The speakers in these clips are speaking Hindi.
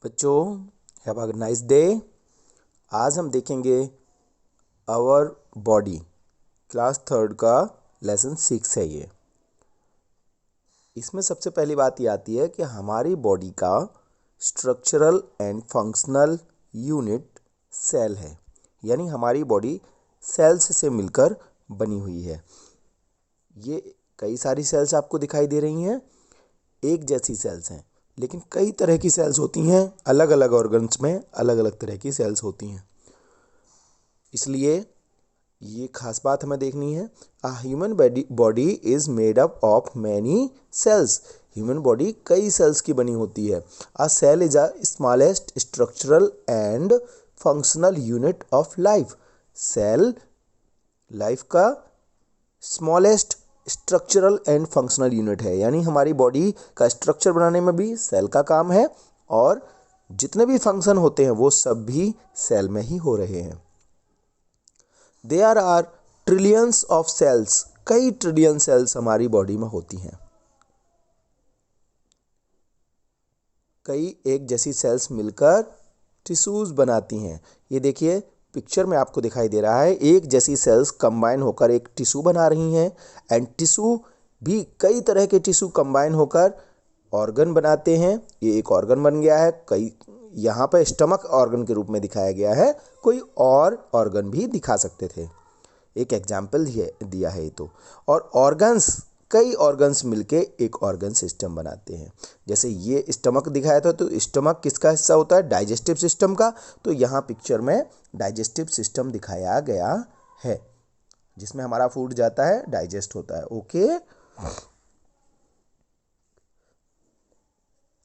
बच्चों, हैव अ नाइस डे। आज हम देखेंगे आवर बॉडी, क्लास 3 का लेसन 6 है ये। इसमें सबसे पहली बात ये आती है कि हमारी बॉडी का structural and functional unit cell है, यानी हमारी बॉडी सेल्स से मिलकर बनी हुई है। ये कई सारी सेल्स आपको दिखाई दे रही हैं, एक जैसी सेल्स हैं, लेकिन कई तरह की सेल्स होती हैं। अलग अलग ऑर्गन्स में अलग अलग तरह की सेल्स होती हैं, इसलिए ये खास बात हमें देखनी है। A human body is made up of many cells. Human body कई सेल्स की बनी होती है। A cell is a smallest structural and functional unit of life. Cell life का smallest structural and functional unit है, यानी हमारी बॉडी का स्ट्रक्चर बनाने में भी सेल का काम है और जितने भी फंक्शन होते हैं वो सब भी सेल में ही हो रहे हैं। There are trillions of cells. कई ट्रिलियन सेल्स हमारी बॉडी में होती हैं। कई एक जैसी सेल्स मिलकर टिश्यूज बनाती हैं। ये देखिए पिक्चर में आपको दिखाई दे रहा है, एक जैसी सेल्स कंबाइन होकर एक टिश्यू बना रही हैं। एंड टिश्यू भी कई तरह के टिश्यू कंबाइन होकर ऑर्गन बनाते हैं। ये एक ऑर्गन बन गया है। कई यहाँ पर स्टमक ऑर्गन के रूप में दिखाया गया है, कोई और ऑर्गन भी दिखा सकते थे। एक एग्जाम्पल दिया है ये तो। और ऑर्गन्स, कई ऑर्गन्स मिलके एक ऑर्गन सिस्टम बनाते हैं। जैसे ये स्टमक दिखाया था, तो स्टमक किसका हिस्सा होता है? डाइजेस्टिव सिस्टम का। तो यहाँ पिक्चर में डाइजेस्टिव सिस्टम दिखाया गया है, जिसमें हमारा फूड जाता है, डाइजेस्ट होता है। ओके,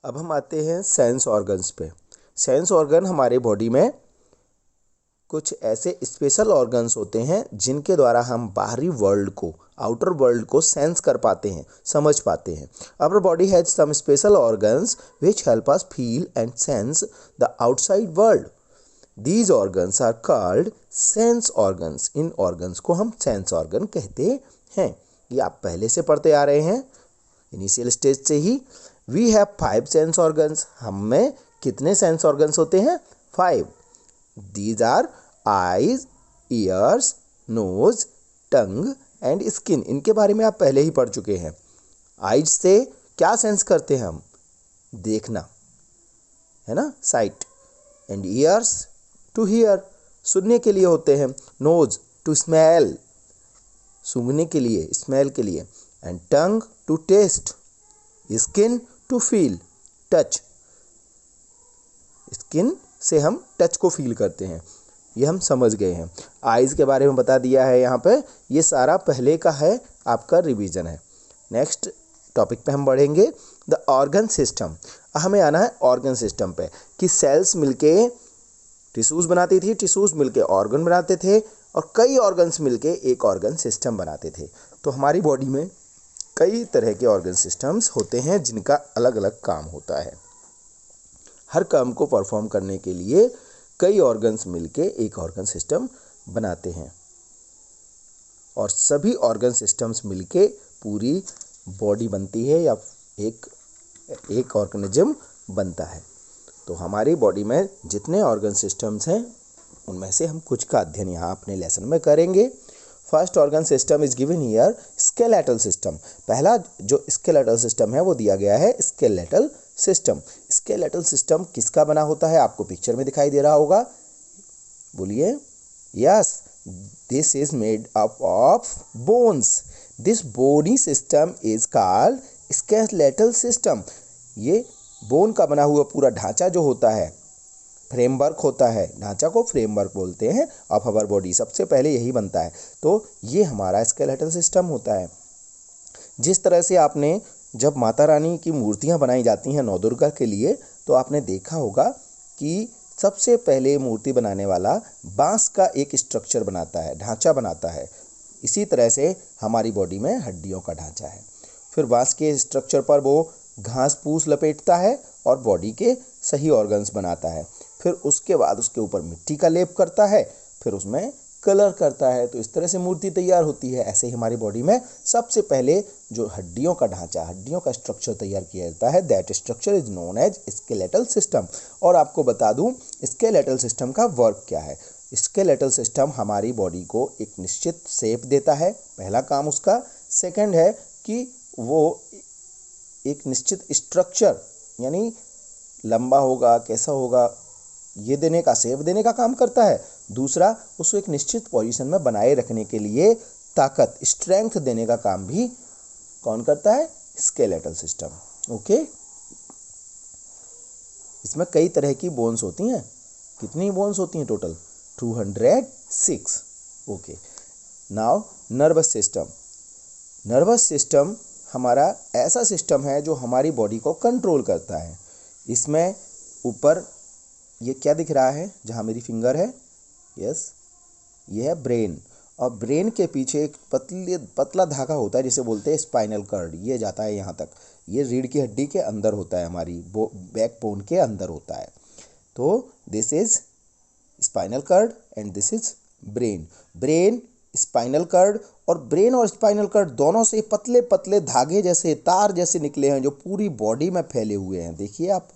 अब हम आते हैं सेंस ऑर्गन्स पे। सेंस ऑर्गन हमारे बॉडी में कुछ ऐसे स्पेशल ऑर्गन्स होते हैं जिनके द्वारा हम बाहरी वर्ल्ड को, आउटर वर्ल्ड को सेंस कर पाते हैं, समझ पाते हैं। Our body has some special organs which help us feel and sense the outside world. These organs are called sense organs. इन ऑर्गन्स को हम सेंस ऑर्गन कहते हैं। ये आप पहले से पढ़ते आ रहे हैं, इनिशियल स्टेज से ही। We have 5 sense organs. हम में कितने सेंस ऑर्गन्स होते हैं? 5। These are eyes, ears, nose, tongue and skin. इनके बारे में आप पहले ही पढ़ चुके हैं। आइज से क्या सेंस करते हैं हम? देखना, है ना, sight. And ears to hear, सुनने के लिए होते हैं। नोज टू स्मेल, सूंघने के लिए, स्मेल के लिए। And tongue to taste. Skin to feel, touch. Skin से हम टच को फील करते हैं, ये हम समझ गए हैं। आइज़ के बारे में बता दिया है यहाँ पे। ये सारा पहले का है, आपका रिवीजन है। नेक्स्ट टॉपिक पे हम बढ़ेंगे, द ऑर्गन सिस्टम। हमें आना है ऑर्गन सिस्टम पे, कि सेल्स मिलके टिश्यूज़ बनाती थी, टिश्यूज़ मिलके ऑर्गन बनाते थे, और कई ऑर्गन्स मिलके एक ऑर्गन सिस्टम बनाते थे। तो हमारी बॉडी में कई तरह के ऑर्गन सिस्टम्स होते हैं जिनका अलग अलग काम होता है। हर काम को परफॉर्म करने के लिए कई ऑर्गन्स मिलके एक ऑर्गन सिस्टम बनाते हैं, और सभी ऑर्गन सिस्टम्स मिलके पूरी बॉडी बनती है, या एक ऑर्गेनिज्म बनता है। तो हमारी बॉडी में जितने ऑर्गन सिस्टम्स हैं उनमें से हम कुछ का अध्ययन यहाँ अपने लेसन में करेंगे। First organ system is given here, skeletal system. पहला जो स्केलेटल सिस्टम है वो दिया गया है स्केलेटल सिस्टम। स्केलेटल सिस्टम किसका बना होता है? आपको पिक्चर में दिखाई दे रहा होगा, बोलिए। Yes, this is made up of bones. This bony system is called skeletal system. ये बोन का बना हुआ पूरा ढांचा जो होता है, फ्रेमवर्क होता है, ढांचा को फ्रेमवर्क बोलते हैं ऑफ आवर बॉडी। सबसे पहले यही बनता है, तो ये हमारा स्केलेटल सिस्टम होता है। जिस तरह से आपने, जब माता रानी की मूर्तियां बनाई जाती हैं नवदुर्गा के लिए, तो आपने देखा होगा कि सबसे पहले मूर्ति बनाने वाला बांस का एक स्ट्रक्चर बनाता है, ढांचा बनाता है। इसी तरह से हमारी बॉडी में हड्डियों का ढांचा है। फिर बांस के स्ट्रक्चर पर वो घास फूस लपेटता है और बॉडी के सही ऑर्गन्स बनाता है। फिर उसके बाद उसके ऊपर मिट्टी का लेप करता है, फिर उसमें कलर करता है, तो इस तरह से मूर्ति तैयार होती है। ऐसे ही हमारी बॉडी में सबसे पहले जो हड्डियों का ढांचा, हड्डियों का स्ट्रक्चर तैयार किया जाता है, that structure is known as skeletal system. और आपको बता दूं स्केलेटल सिस्टम का वर्क क्या है। स्केलेटल सिस्टम हमारी बॉडी को एक निश्चित शेप देता है, पहला काम उसका। सेकंड है कि वो एक निश्चित स्ट्रक्चर, यानी लंबा होगा, कैसा होगा, ये देने का, शेप देने का काम करता है। दूसरा, उसको एक निश्चित पोजीशन में बनाए रखने के लिए ताकत, स्ट्रेंथ देने का काम भी कौन करता है? Skeletal system. ओके, इसमें कई तरह की बोन्स होती हैं। कितनी बोन्स होती हैं total? 206। Okay, now nervous system. Nervous system हमारा ऐसा सिस्टम है जो हमारी बॉडी को कंट्रोल करता है। इसमें ऊपर ये क्या दिख रहा है जहाँ मेरी फिंगर है? यस, ये है ब्रेन। और ब्रेन के पीछे एक पतला धागा होता है जिसे बोलते हैं स्पाइनल कर्ड। ये जाता है यहाँ तक, ये रीढ़ की हड्डी के अंदर होता है, हमारी बैक बोन के अंदर होता है। तो this is spinal cord and this is brain. Brain, spinal cord, और ब्रेन और स्पाइनल कर्ड दोनों से पतले पतले धागे जैसे, तार जैसे निकले हैं जो पूरी बॉडी में फैले हुए हैं। देखिए आप,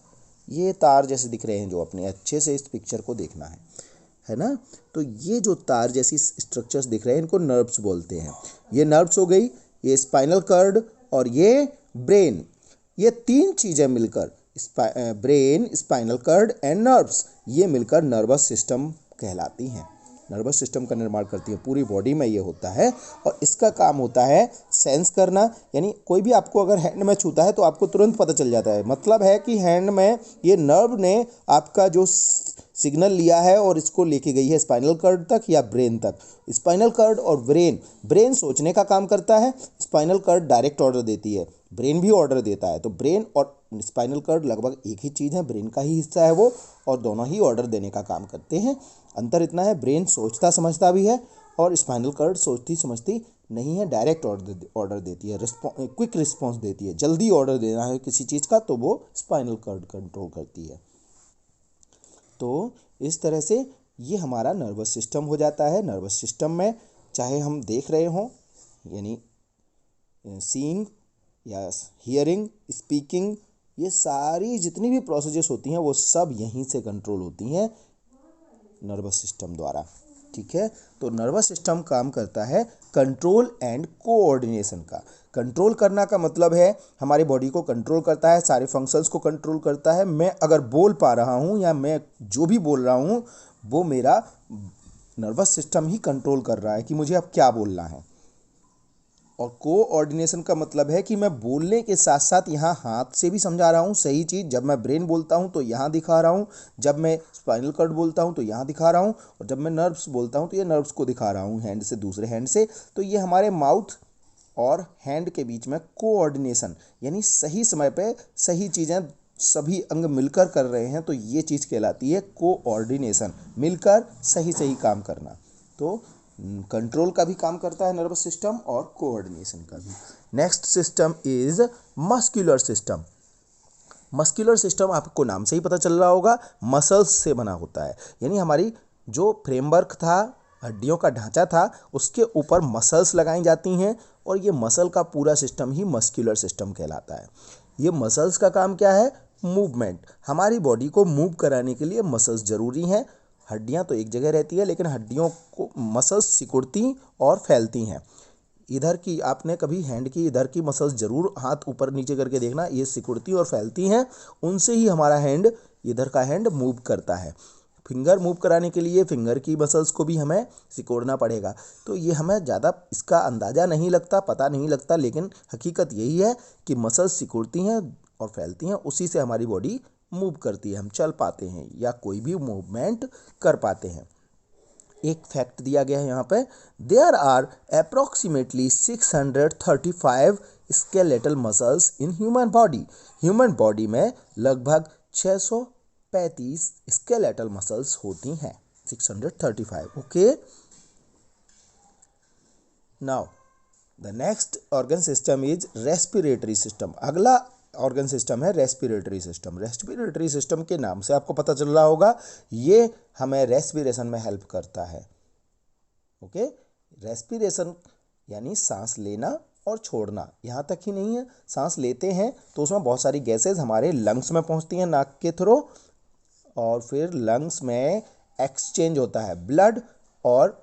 ये तार जैसे दिख रहे हैं जो अपने, अच्छे से इस पिक्चर को देखना है ना। तो ये जो तार जैसी स्ट्रक्चर्स दिख रहे हैं इनको नर्व्स बोलते हैं। ये नर्व्स हो गई, ये स्पाइनल कर्ड और ये ब्रेन। ये तीन चीज़ें मिलकर, brain, spinal cord and nerves, ये मिलकर नर्वस सिस्टम कहलाती हैं। नर्वस सिस्टम का निर्माण करती है, पूरी बॉडी में ये होता है। और इसका काम होता है सेंस करना, यानी कोई भी आपको अगर हैंड में छूता है तो आपको तुरंत पता चल जाता है। मतलब है कि हैंड में ये नर्व ने आपका जो सिग्नल लिया है और इसको लेके गई है स्पाइनल कर्ड तक या ब्रेन तक। स्पाइनल कर्ड और ब्रेन सोचने का काम करता है, स्पाइनल कर्ड डायरेक्ट ऑर्डर देती है, ब्रेन भी ऑर्डर देता है। तो ब्रेन और स्पाइनल कर्ड लगभग एक ही चीज़ है, ब्रेन का ही हिस्सा है वो, और दोनों ही ऑर्डर देने का काम करते हैं। अंतर इतना है, ब्रेन सोचता समझता भी है और स्पाइनल कर्ड सोचती समझती नहीं है, डायरेक्ट ऑर्डर देती है, क्विक रिस्पॉन्स देती है। जल्दी ऑर्डर देना है किसी चीज़ का तो वो स्पाइनल कर्ड कंट्रोल करती है। तो इस तरह से ये हमारा नर्वस सिस्टम हो जाता है। नर्वस सिस्टम में चाहे हम देख रहे हों, यानी सीइंग या हियरिंग, स्पीकिंग, ये सारी जितनी भी प्रोसेसेस होती हैं वो सब यहीं से कंट्रोल होती हैं नर्वस सिस्टम द्वारा। ठीक है, तो नर्वस सिस्टम काम करता है कंट्रोल एंड कोऑर्डिनेशन का। कंट्रोल करना का मतलब है हमारी बॉडी को कंट्रोल करता है, सारे फंक्शंस को कंट्रोल करता है। मैं अगर बोल पा रहा हूँ या मैं जो भी बोल रहा हूँ वो मेरा नर्वस सिस्टम ही कंट्रोल कर रहा है कि मुझे अब क्या बोलना है। और कोऑर्डिनेशन का मतलब है कि मैं बोलने के साथ साथ यहाँ हाथ से भी समझा रहा हूँ सही चीज़। जब मैं ब्रेन बोलता हूँ तो यहाँ दिखा रहा हूँ, जब मैं स्पाइनल कर्ड बोलता हूँ तो यहाँ दिखा रहा हूँ, और जब मैं नर्व्स बोलता हूँ तो ये नर्व्स को दिखा रहा हूँ हैंड से, दूसरे हैंड से। तो ये हमारे माउथ और हैंड के बीच में कोऑर्डिनेशन, यानी सही समय पे सही चीज़ें सभी अंग मिलकर कर रहे हैं, तो ये चीज़ कहलाती है कोऑर्डिनेशन, मिलकर सही सही काम करना। तो कंट्रोल का भी काम करता है नर्वस सिस्टम और कोऑर्डिनेशन का भी। Next system is muscular system. Muscular system आपको नाम से ही पता चल रहा होगा, मसल्स से बना होता है। यानी हमारी जो फ्रेमवर्क था, हड्डियों का ढांचा था, उसके ऊपर मसल्स लगाई जाती हैं, और ये मसल का पूरा सिस्टम ही मस्कुलर सिस्टम कहलाता है। ये मसल्स का काम क्या है? मूवमेंट। हमारी बॉडी को मूव कराने के लिए मसल्स ज़रूरी हैं। हड्डियां तो एक जगह रहती है, लेकिन हड्डियों को मसल्स सिकुड़ती और फैलती हैं। इधर की आपने कभी हैंड की इधर की मसल्स ज़रूर हाथ ऊपर नीचे करके देखना, ये सिकुड़ती और फैलती हैं, उनसे ही हमारा हैंड, इधर का हैंड मूव करता है। फिंगर मूव कराने के लिए फिंगर की मसल्स को भी हमें सिकोड़ना पड़ेगा। तो ये हमें ज़्यादा इसका अंदाज़ा नहीं लगता, पता नहीं लगता, लेकिन हकीकत यही है कि मसल्स सिकुड़ती हैं और फैलती हैं, उसी से हमारी बॉडी मूव करती है, हम चल पाते हैं या कोई भी मूवमेंट कर पाते हैं। एक फैक्ट दिया गया है यहाँ पे, there are approximately 635 skeletal muscles in human body. Human body में लगभग 635 स्केलेटल मसल्स होती हैं, 635। Okay, now the next organ system is respiratory system. अगला ऑर्गन सिस्टम है रेस्पिरेटरी सिस्टम। रेस्पिरेटरी सिस्टम के नाम से आपको पता चल रहा होगा, ये हमें रेस्पिरेशन में हेल्प करता है। ओके, रेस्पिरेशन यानी सांस लेना और छोड़ना, यहाँ तक ही नहीं है, सांस लेते हैं तो उसमें बहुत सारी गैसेस हमारे लंग्स में पहुँचती हैं नाक के थ्रू, और फिर लंग्स में एक्सचेंज होता है ब्लड और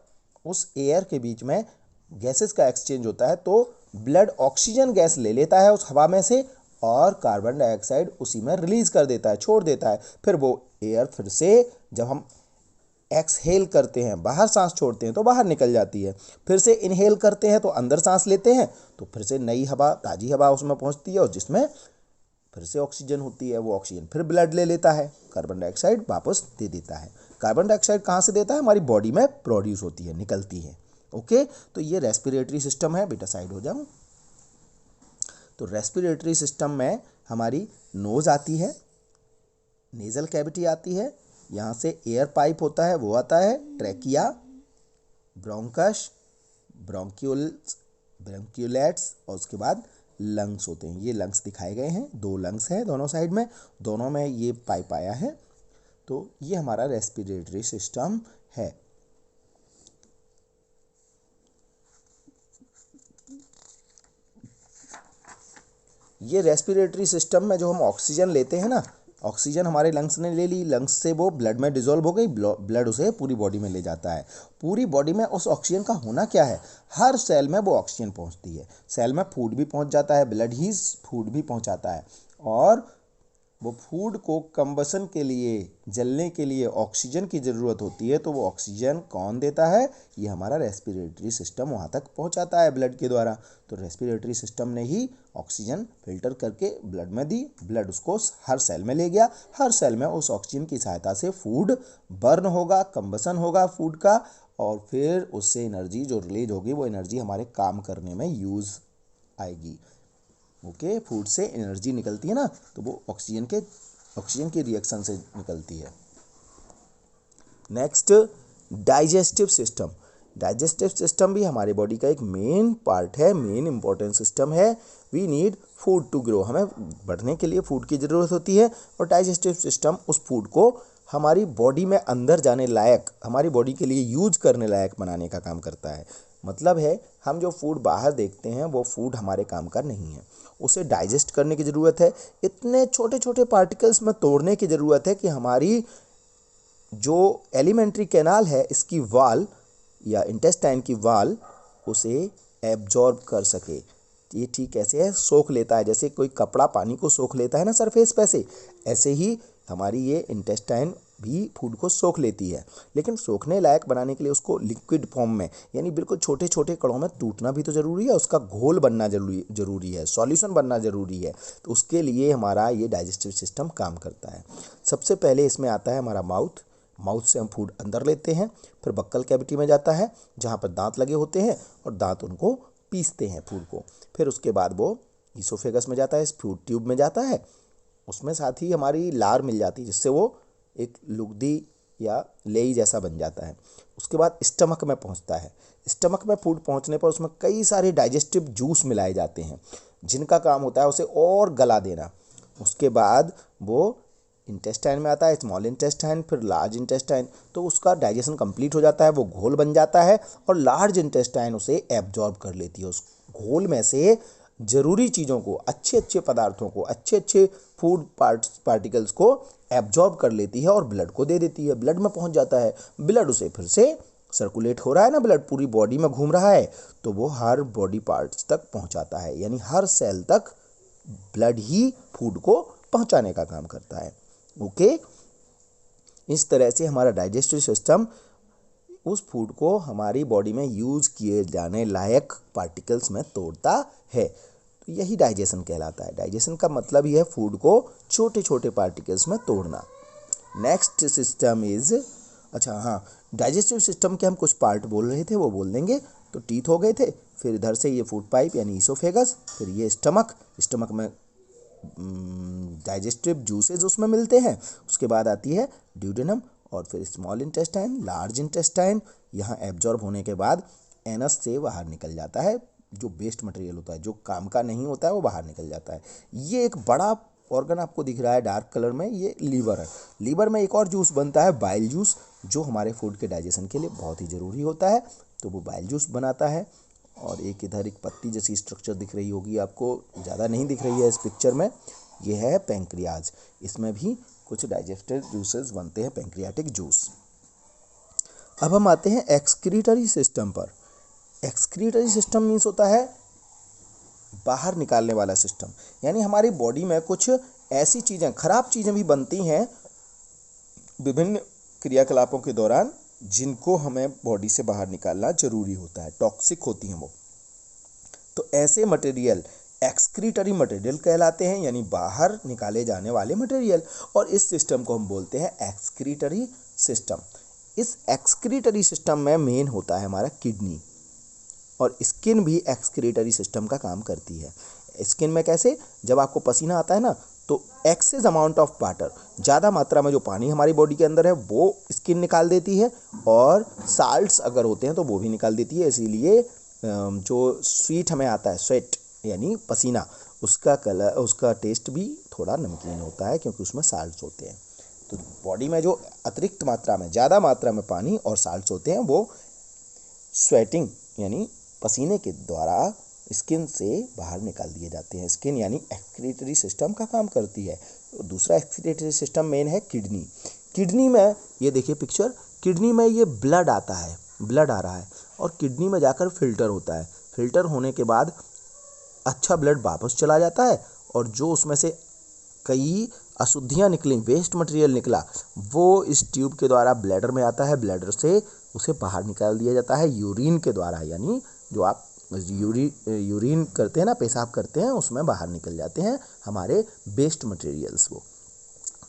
उस एयर के बीच में गैसेस का एक्सचेंज होता है, तो ब्लड ऑक्सीजन गैस ले लेता है उस हवा में से और कार्बन डाइऑक्साइड उसी में रिलीज कर देता है, छोड़ देता है। फिर वो एयर फिर से जब हम एक्सहेल करते हैं, बाहर सांस छोड़ते हैं तो बाहर निकल जाती है, फिर से इनहेल करते हैं तो अंदर सांस लेते हैं तो फिर से नई हवा, ताज़ी हवा उसमें पहुंचती है और जिसमें फिर से ऑक्सीजन होती है। वो ऑक्सीजन फिर ब्लड ले लेता है, कार्बन डाइऑक्साइड वापस दे देता है। कार्बन डाइऑक्साइड कहाँ से देता है? हमारी बॉडी में प्रोड्यूस होती है, निकलती है। ओके, तो ये रेस्पिरेटरी सिस्टम है। बेटा साइड हो जाऊं। तो रेस्पिरेटरी सिस्टम में हमारी नोज आती है, नेजल कैविटी आती है, यहाँ से एयर पाइप होता है वो आता है, ट्रैकिया, ब्रोंकस, ब्रोंक्यूलेट्स और उसके बाद लंग्स होते हैं। ये लंग्स दिखाए गए हैं, 2 लंग्स हैं दोनों साइड में, दोनों में ये पाइप आया है। तो ये हमारा रेस्पिरेटरी सिस्टम है। ये रेस्पिरेटरी सिस्टम में जो हम ऑक्सीजन लेते हैं ना, ऑक्सीजन हमारे लंग्स ने ले ली, लंग्स से वो ब्लड में डिसॉल्व हो गई, ब्लड उसे पूरी बॉडी में ले जाता है। पूरी बॉडी में उस ऑक्सीजन का होना क्या है? हर सेल में वो ऑक्सीजन पहुंचती है। सेल में फूड भी पहुंच जाता है, ब्लड ही फूड भी पहुंचाता है, और वो फूड को कंबसन के लिए, जलने के लिए ऑक्सीजन की ज़रूरत होती है। तो वो ऑक्सीजन कौन देता है? ये हमारा रेस्पिरेटरी सिस्टम वहाँ तक पहुँचाता है ब्लड के द्वारा। तो रेस्पिरेटरी सिस्टम ने ही ऑक्सीजन फिल्टर करके ब्लड में दी, ब्लड उसको हर सेल में ले गया, हर सेल में उस ऑक्सीजन की सहायता से फूड बर्न होगा, कंबसन होगा फूड का, और फिर उससे एनर्जी जो रिलीज होगी वो एनर्जी हमारे काम करने में यूज़ आएगी। ओके, फूड से एनर्जी निकलती है ना, तो वो ऑक्सीजन के रिएक्शन से निकलती है। Next, digestive system. Digestive system भी हमारे बॉडी का एक मेन पार्ट है, मेन इंपॉर्टेंट सिस्टम है। We need food to grow, हमें बढ़ने के लिए फूड की ज़रूरत होती है, और डाइजेस्टिव सिस्टम उस फूड को हमारी बॉडी में अंदर जाने लायक, हमारी बॉडी के लिए यूज करने लायक बनाने का काम करता है। मतलब है, हम जो फूड बाहर देखते हैं वो फूड हमारे काम का नहीं है, उसे डाइजेस्ट करने की ज़रूरत है, इतने छोटे छोटे पार्टिकल्स में तोड़ने की ज़रूरत है कि हमारी जो एलिमेंट्री कैनाल है, इसकी वाल या इंटेस्टाइन की वाल उसे एब्जॉर्ब कर सके। ये ठीक कैसे है? सोख लेता है, जैसे कोई कपड़ा पानी को सोख लेता है ना सरफेस पे से, ऐसे ही हमारी ये इंटेस्टाइन भी फूड को सोख लेती है। लेकिन सोखने लायक बनाने के लिए उसको लिक्विड फॉर्म में, यानी बिल्कुल छोटे छोटे कणों में टूटना भी तो ज़रूरी है, उसका घोल बनना जरूरी है, सॉल्यूशन बनना ज़रूरी है। तो उसके लिए हमारा ये डाइजेस्टिव सिस्टम काम करता है। सबसे पहले इसमें आता है हमारा माउथ से हम फूड अंदर लेते हैं, फिर बक्कल कैविटी में जाता है जहाँ पर दांत लगे होते हैं, और दांत उनको पीसते हैं फूड को। फिर उसके बाद वो ईसोफेगस में जाता है, इस फूड ट्यूब में जाता है, उसमें साथ ही हमारी लार मिल जाती है, जिससे वो एक लुगदी या लेई जैसा बन जाता है। उसके बाद स्टमक में पहुंचता है। स्टमक में फूड पहुंचने पर उसमें कई सारे डाइजेस्टिव जूस मिलाए जाते हैं, जिनका काम होता है उसे और गला देना। उसके बाद वो इंटेस्टाइन में आता है, स्मॉल इंटेस्टाइन, फिर लार्ज इंटेस्टाइन, तो उसका डाइजेशन कंप्लीट हो जाता है, वो घोल बन जाता है, और लार्ज इंटेस्टाइन उसे एब्जॉर्ब कर लेती है। उस घोल में से ज़रूरी चीज़ों को, अच्छे अच्छे पदार्थों को, अच्छे अच्छे फूड पार्टिकल्स को एब्जॉर्ब कर लेती है और ब्लड को दे देती है। ब्लड में पहुंच जाता है, ब्लड उसे फिर से सर्कुलेट हो रहा है ना, ब्लड पूरी बॉडी में घूम रहा है, तो वो हर बॉडी पार्ट्स तक पहुंचाता है, यानी हर सेल तक ब्लड ही फूड को पहुंचाने का काम करता है। ओके, इस तरह से हमारा डाइजेस्टिव सिस्टम उस फूड को हमारी बॉडी में यूज़ किए जाने लायक पार्टिकल्स में तोड़ता है। तो यही डाइजेशन कहलाता है। डाइजेशन का मतलब ही है फूड को छोटे छोटे पार्टिकल्स में तोड़ना। नेक्स्ट सिस्टम इज, अच्छा हाँ, डाइजेस्टिव सिस्टम के हम कुछ पार्ट बोल रहे थे, वो बोल देंगे। तो टीथ हो गए थे, फिर इधर से ये फूड पाइप यानी ईसोफेगस, फिर ये स्टमक में डाइजेस्टिव जूसेस उसमें मिलते हैं। उसके बाद आती है ड्यूडेनम, और फिर स्मॉल इंटेस्टाइन, लार्ज इंटेस्टाइन। यहाँ एब्जॉर्ब होने के बाद एनस से बाहर निकल जाता है, जो वेस्ट मटेरियल होता है, जो काम का नहीं होता है, वो बाहर निकल जाता है। ये एक बड़ा ऑर्गन आपको दिख रहा है डार्क कलर में, ये लीवर है। लीवर में एक और जूस बनता है, बाइल जूस, जो हमारे फूड के डाइजेशन के लिए बहुत ही ज़रूरी होता है। तो वो बाइल जूस बनाता है। और एक इधर एक पत्ती जैसी स्ट्रक्चर दिख रही होगी आपको, ज़्यादा नहीं दिख रही है इस पिक्चर में, ये है पेंक्रियाज। इसमें भी कुछ डाइजेस्टिव जूसेस बनते हैं, पेंक्रियाटिक जूस। अब हम आते हैं एक्सक्रीटरी सिस्टम पर। एक्सक्रीटरी सिस्टम मीन्स होता है बाहर निकालने वाला सिस्टम, यानी हमारी बॉडी में कुछ ऐसी चीज़ें, खराब चीज़ें भी बनती हैं विभिन्न क्रियाकलापों के दौरान, जिनको हमें बॉडी से बाहर निकालना जरूरी होता है, टॉक्सिक होती हैं वो। तो ऐसे मटेरियल एक्सक्रीटरी मटेरियल कहलाते हैं, यानी बाहर निकाले जाने वाले मटेरियल, और इस सिस्टम को हम बोलते हैं एक्सक्रीटरी सिस्टम। इस एक्सक्रीटरी सिस्टम में मेन होता है हमारा किडनी, और स्किन भी एक्सक्रीटरी सिस्टम का काम करती है। स्किन में कैसे, जब आपको पसीना आता है ना, तो एक्सेस अमाउंट ऑफ वाटर, ज़्यादा मात्रा में जो पानी हमारी बॉडी के अंदर है वो स्किन निकाल देती है, और साल्ट्स अगर होते हैं तो वो भी निकाल देती है। इसीलिए जो स्वीट हमें आता है, स्वेट यानी पसीना, उसका कलर, उसका टेस्ट भी थोड़ा नमकीन होता है, क्योंकि उसमें साल्ट्स होते हैं। तो बॉडी में जो अतिरिक्त मात्रा में, ज़्यादा मात्रा में पानी और साल्ट्स होते हैं, वो स्वेटिंग यानी पसीने के द्वारा स्किन से बाहर निकाल दिए जाते हैं। स्किन यानी एक्सक्रीटरी सिस्टम का काम करती है। दूसरा एक्सक्रीटरी सिस्टम मेन है किडनी। किडनी में ये देखिए पिक्चर, किडनी में ये ब्लड आता है, ब्लड आ रहा है, और किडनी में जाकर फिल्टर होता है। फिल्टर होने के बाद अच्छा ब्लड वापस चला जाता है, और जो उसमें से कई अशुद्धियाँ निकली, वेस्ट मटेरियल निकला, वो इस ट्यूब के द्वारा ब्लैडर में आता है। ब्लैडर से उसे बाहर निकाल दिया जाता है यूरिन के द्वारा, यानी जो आप यूरिन करते हैं ना, पेशाब करते हैं, उसमें बाहर निकल जाते हैं हमारे वेस्ट मटेरियल्स वो।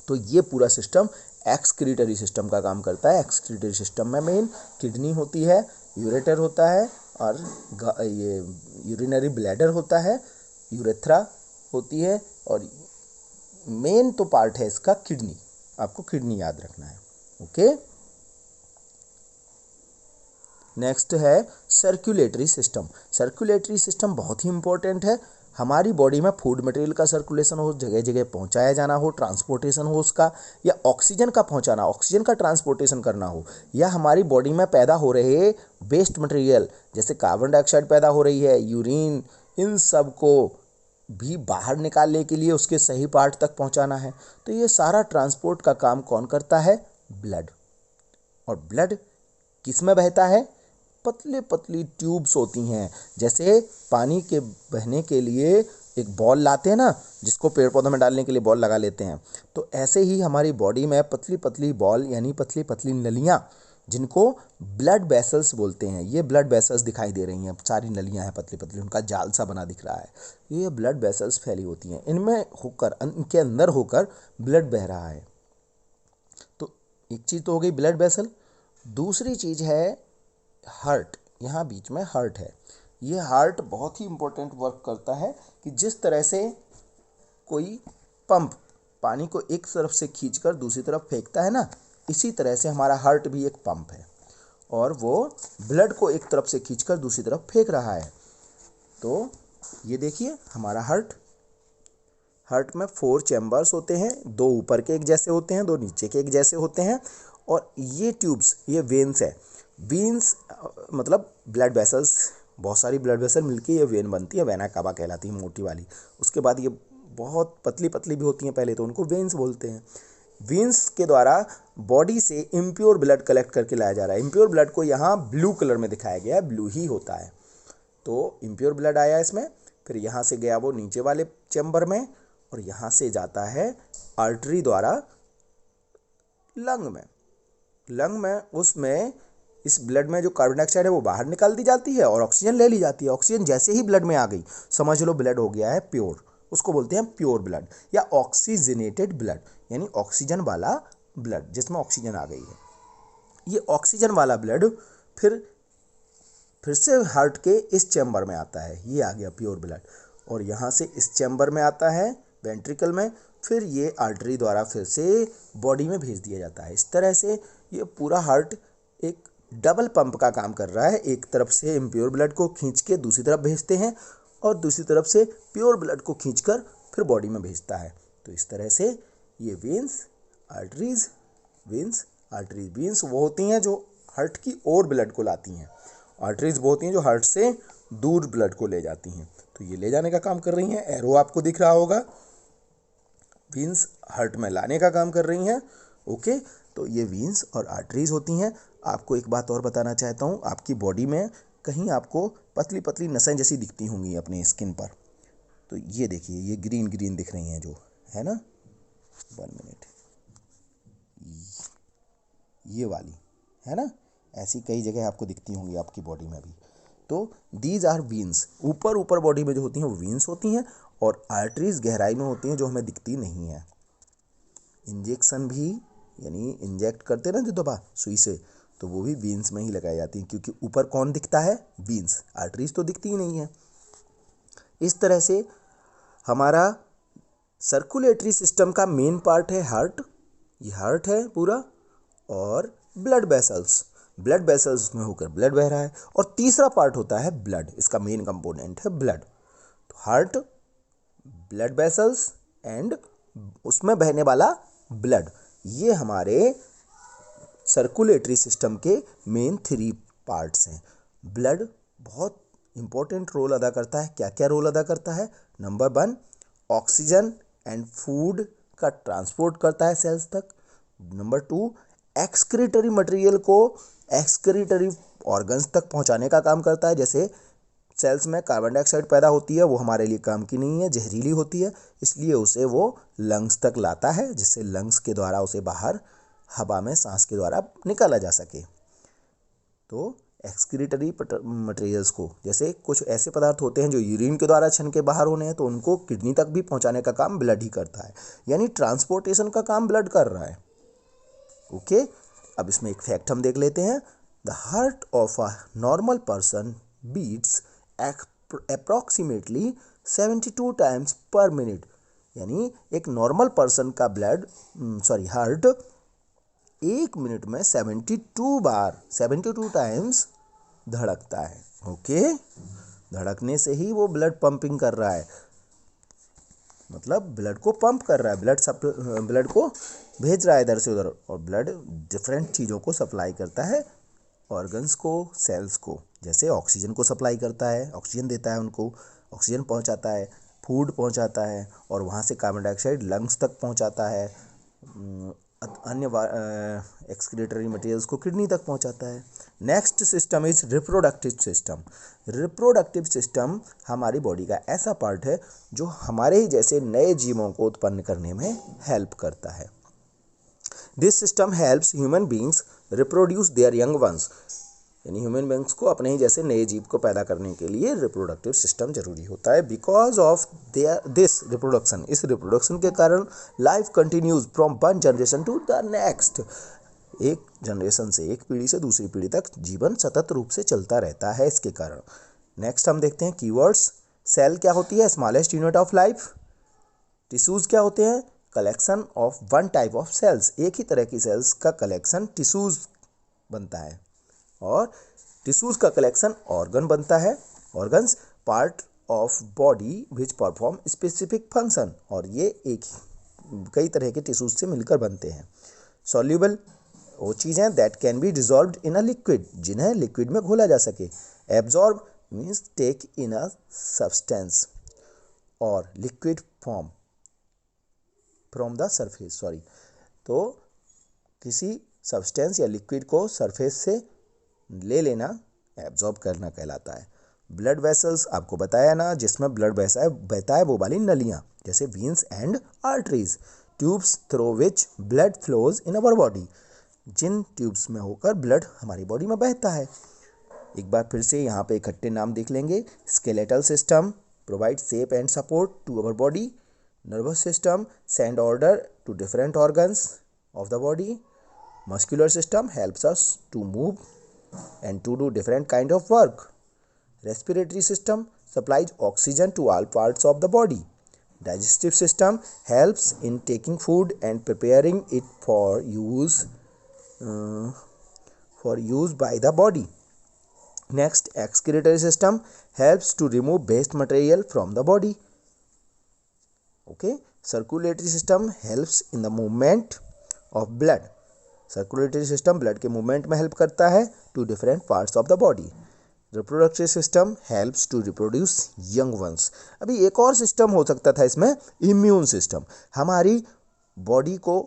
तो ये पूरा सिस्टम एक्सक्रीटरी सिस्टम का काम करता है। एक्सक्रीटरी सिस्टम में मेन किडनी होती है, यूरेटर होता है, और ये यूरिनरी ब्लैडर होता है, यूरेथ्रा होती है, और मेन तो पार्ट है इसका किडनी। आपको किडनी याद रखना है, ओके। नेक्स्ट है सर्कुलेटरी सिस्टम। सर्कुलेटरी सिस्टम बहुत ही इंपॉर्टेंट है। हमारी बॉडी में फूड मटेरियल का सर्कुलेशन हो, जगह जगह पहुंचाया जाना हो, ट्रांसपोर्टेशन हो उसका, या ऑक्सीजन का पहुंचाना, ऑक्सीजन का ट्रांसपोर्टेशन करना हो, या हमारी बॉडी में पैदा हो रहे वेस्ट मटेरियल जैसे कार्बन डाइऑक्साइड पैदा हो रही है, यूरिन, इन सब को भी बाहर निकालने के लिए उसके सही पार्ट तक पहुंचाना है। तो ये सारा ट्रांसपोर्ट का काम कौन करता है? ब्लड। और ब्लड किस में बहता है? पतले पतली ट्यूब्स होती हैं। जैसे पानी के बहने के लिए एक बॉल लाते हैं ना, जिसको पेड़ पौधों में डालने के लिए बॉल लगा लेते हैं, तो ऐसे ही हमारी बॉडी में पतली पतली बॉल यानी पतली पतली नलियाँ, जिनको ब्लड वेसल्स बोलते हैं, ये ब्लड वेसल्स दिखाई दे रही हैं, सारी नलियाँ हैं पतली पतली, उनका जाल सा बना दिख रहा है, ये ब्लड वेसल्स फैली होती हैं, इनमें होकर, इनके अंदर होकर ब्लड बह रहा है। तो एक चीज़ तो हो गई ब्लड वेसल। दूसरी चीज़ है हार्ट। यहाँ बीच में हार्ट है। ये हार्ट बहुत ही इम्पोर्टेंट वर्क करता है कि जिस तरह से कोई पंप पानी को एक तरफ से खींचकर दूसरी तरफ फेंकता है ना, इसी तरह से हमारा हार्ट भी एक पंप है, और वो ब्लड को एक तरफ से खींचकर दूसरी तरफ फेंक रहा है। तो ये देखिए हमारा हार्ट, हार्ट में 4 चैम्बर्स होते हैं, 2 ऊपर के एक जैसे होते हैं, 2 नीचे के एक जैसे होते हैं, और ये ट्यूब्स, ये वेन्स है। वेन्स मतलब ब्लड वेसल्स, बहुत सारी ब्लड वेसल मिलके ये वेन बनती है, वेना कावा कहलाती है, मोटी वाली। उसके बाद ये बहुत पतली पतली भी होती हैं पहले, तो उनको वेन्स बोलते हैं। वेन्स के द्वारा बॉडी से इम्प्योर ब्लड कलेक्ट करके लाया जा रहा है। इम्प्योर ब्लड को यहाँ ब्लू कलर में दिखाया गया है, ब्लू ही होता है। तो इम्प्योर ब्लड आया इसमें, फिर यहाँ से गया वो नीचे वाले चैम्बर में, और यहाँ से जाता है आर्टरी द्वारा लंग में। लंग में उसमें इस ब्लड में जो कार्बन डाइऑक्साइड है वो बाहर निकाल दी जाती है, और ऑक्सीजन ले ली जाती है। ऑक्सीजन जैसे ही ब्लड में आ गई, समझ लो ब्लड हो गया है प्योर, उसको बोलते हैं प्योर ब्लड या ऑक्सीजनेटेड ब्लड, यानी ऑक्सीजन वाला ब्लड जिसमें ऑक्सीजन आ गई है। ये ऑक्सीजन वाला ब्लड फिर से हार्ट के इस चैम्बर में आता है, ये आ गया प्योर ब्लड, और यहाँ से इस चैम्बर में आता है वेंट्रिकल में, फिर ये आर्टरी द्वारा फिर से बॉडी में भेज दिया जाता है। इस तरह से ये पूरा हार्ट एक डबल पंप का काम कर रहा है। एक तरफ से इम्प्योर ब्लड को खींच के दूसरी तरफ भेजते हैं, और दूसरी तरफ से प्योर ब्लड को खींचकर फिर बॉडी में भेजता है। तो इस तरह से ये veins, arteries, veins, arteries, veins वो होती हैं जो हार्ट की ओर ब्लड को लाती हैं, आर्टरीज वो होती हैं जो हार्ट से दूर ब्लड को ले जाती हैं, तो ये ले जाने का काम कर रही हैं। एरो आपको दिख रहा होगा, वीन्स हार्ट में लाने का काम कर रही हैं। ओके, तो ये वीन्स और आर्टरीज होती हैं। आपको एक बात और बताना चाहता हूँ, आपकी बॉडी में कहीं आपको पतली पतली नसें जैसी दिखती होंगी अपनी स्किन पर, तो ये देखिए, ये ग्रीन ग्रीन दिख रही हैं जो, है ना, 1 मिनट, ये वाली, है ना, ऐसी कई जगह आपको दिखती होंगी आपकी बॉडी में भी। तो दीज आर वीन्स, ऊपर ऊपर बॉडी में जो होती हैं वो वीन्स होती हैं, और आर्टरीज गहराई में होती हैं जो हमें दिखती नहीं है। इंजेक्शन भी, यानी इंजेक्ट करते ना जो दवा सुई से, तो वो भी वीन्स में ही लगाई जाती हैं, क्योंकि ऊपर कौन दिखता है, वीन्स, आर्टरीज तो दिखती ही नहीं है। इस तरह से हमारा सर्कुलेटरी सिस्टम का मेन पार्ट है हार्ट, ये हार्ट है पूरा, और ब्लड वेसल्स, ब्लड वेसल्स में होकर ब्लड बह रहा है, और तीसरा पार्ट होता है ब्लड, इसका मेन कंपोनेंट है ब्लड। तो हार्ट, ब्लड वेसल्स एंड उसमें बहने वाला ब्लड, ये हमारे सर्कुलेटरी सिस्टम के मेन 3 पार्ट्स हैं। ब्लड बहुत इंपॉर्टेंट रोल अदा करता है। क्या क्या रोल अदा करता है? नंबर 1, ऑक्सीजन एंड फूड का ट्रांसपोर्ट करता है सेल्स तक। नंबर 2, एक्सक्रीटरी मटेरियल को एक्सक्रीटरी ऑर्गन्स तक पहुंचाने का काम करता है। जैसे सेल्स में कार्बन डाइऑक्साइड पैदा होती है, वो हमारे लिए काम की नहीं है, जहरीली होती है, इसलिए उसे वो लंग्स तक लाता है, जिससे लंग्स के द्वारा उसे बाहर हवा में सांस के द्वारा निकाला जा सके। तो एक्सक्रीटरी मटेरियल्स को, जैसे कुछ ऐसे पदार्थ होते हैं जो यूरिन के द्वारा छन के बाहर होने हैं, तो उनको किडनी तक भी पहुंचाने का काम ब्लड ही करता है, यानी ट्रांसपोर्टेशन का काम ब्लड कर रहा है। ओके, अब इसमें एक फैक्ट हम देख लेते हैं। The heart of a normal person beats approximately 72 times per minute, यानी एक नॉर्मल पर्सन का हार्ट 1 मिनट में 72 टाइम्स धड़कता है। ओके, धड़कने से ही वो ब्लड पंपिंग कर रहा है, मतलब ब्लड को पंप कर रहा है, ब्लड को भेज रहा है इधर से उधर, और ब्लड डिफरेंट चीज़ों को सप्लाई करता है, ऑर्गन्स को, सेल्स को। जैसे ऑक्सीजन को सप्लाई करता है, ऑक्सीजन देता है उनको, ऑक्सीजन पहुंचाता है, फूड पहुंचाता है, और वहाँ से कार्बन डाइऑक्साइड लंग्स तक पहुंचाता है, अन्य एक्सक्रीटरी मटेरियल्स को किडनी तक पहुंचाता है। Next system is reproductive system. Reproductive system हमारी बॉडी का ऐसा पार्ट है जो हमारे ही जैसे नए जीवों को उत्पन्न करने में हेल्प करता है। This system helps human beings reproduce there young ones, यानी ह्यूमन बींग्स को अपने ही जैसे नए जीव को पैदा करने के लिए रिप्रोडक्टिव सिस्टम जरूरी होता है। बिकॉज ऑफ दिस रिप्रोडक्शन, इस रिप्रोडक्शन के कारण life continues from one generation to the next, एक जनरेशन से, एक पीढ़ी से दूसरी पीढ़ी तक जीवन सतत रूप से चलता रहता है इसके कारण। नेक्स्ट हम देखते हैं कीवर्ड्स। सेल क्या होती है? Smallest unit of life. Tissues क्या होते हैं? Collection of one type of cells, एक ही तरह की सेल्स का कलेक्शन टिश्यूज बनता है, और टिश्यूज का कलेक्शन ऑर्गन बनता है। Organs part of body which perform specific function, और ये कई तरह के टिश्यूज से मिलकर बनते हैं। सॉल्यूबल वो चीज़ें that can be dissolved in a liquid, जिन्हें लिक्विड में घोला जा सके। Absorb means take in a substance और liquid form from the surface, तो किसी सब्सटेंस या लिक्विड को सरफेस से ले लेना एब्जॉर्ब करना कहलाता है। ब्लड वेसल्स आपको बताया ना, जिसमें ब्लड बहता है वो वाली नलियाँ, जैसे veins and arteries. Tubes through which blood flows in our body, जिन ट्यूब्स में होकर ब्लड हमारी बॉडी में बहता है। एक बार फिर से यहाँ पे इकट्ठे नाम देख लेंगे। Skeletal system provide shape and support to our body. Nervous system send order to different organs of the body. Muscular system helps us to move and to do different kind of work. Respiratory system supplies oxygen to all parts of the body. Digestive system helps in taking food and preparing it for use by the body. Next, excretory system helps to remove waste material from the body. Okay, circulatory system helps in the movement of blood. Circulatory system blood के मूवमेंट में हेल्प करता है to different parts of the body. Reproductive system helps to reproduce young ones. अभी एक और सिस्टम हो सकता था इसमें, इम्यून सिस्टम। हमारी बॉडी को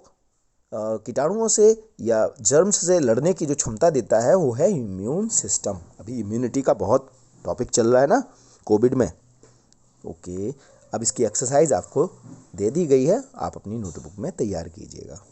कीटाणुओं से या जर्म्स से लड़ने की जो क्षमता देता है वो है इम्यून सिस्टम। अभी इम्यूनिटी का बहुत टॉपिक चल रहा है ना कोविड में। ओके, अब इसकी एक्सरसाइज आपको दे दी गई है, आप अपनी नोटबुक में तैयार कीजिएगा।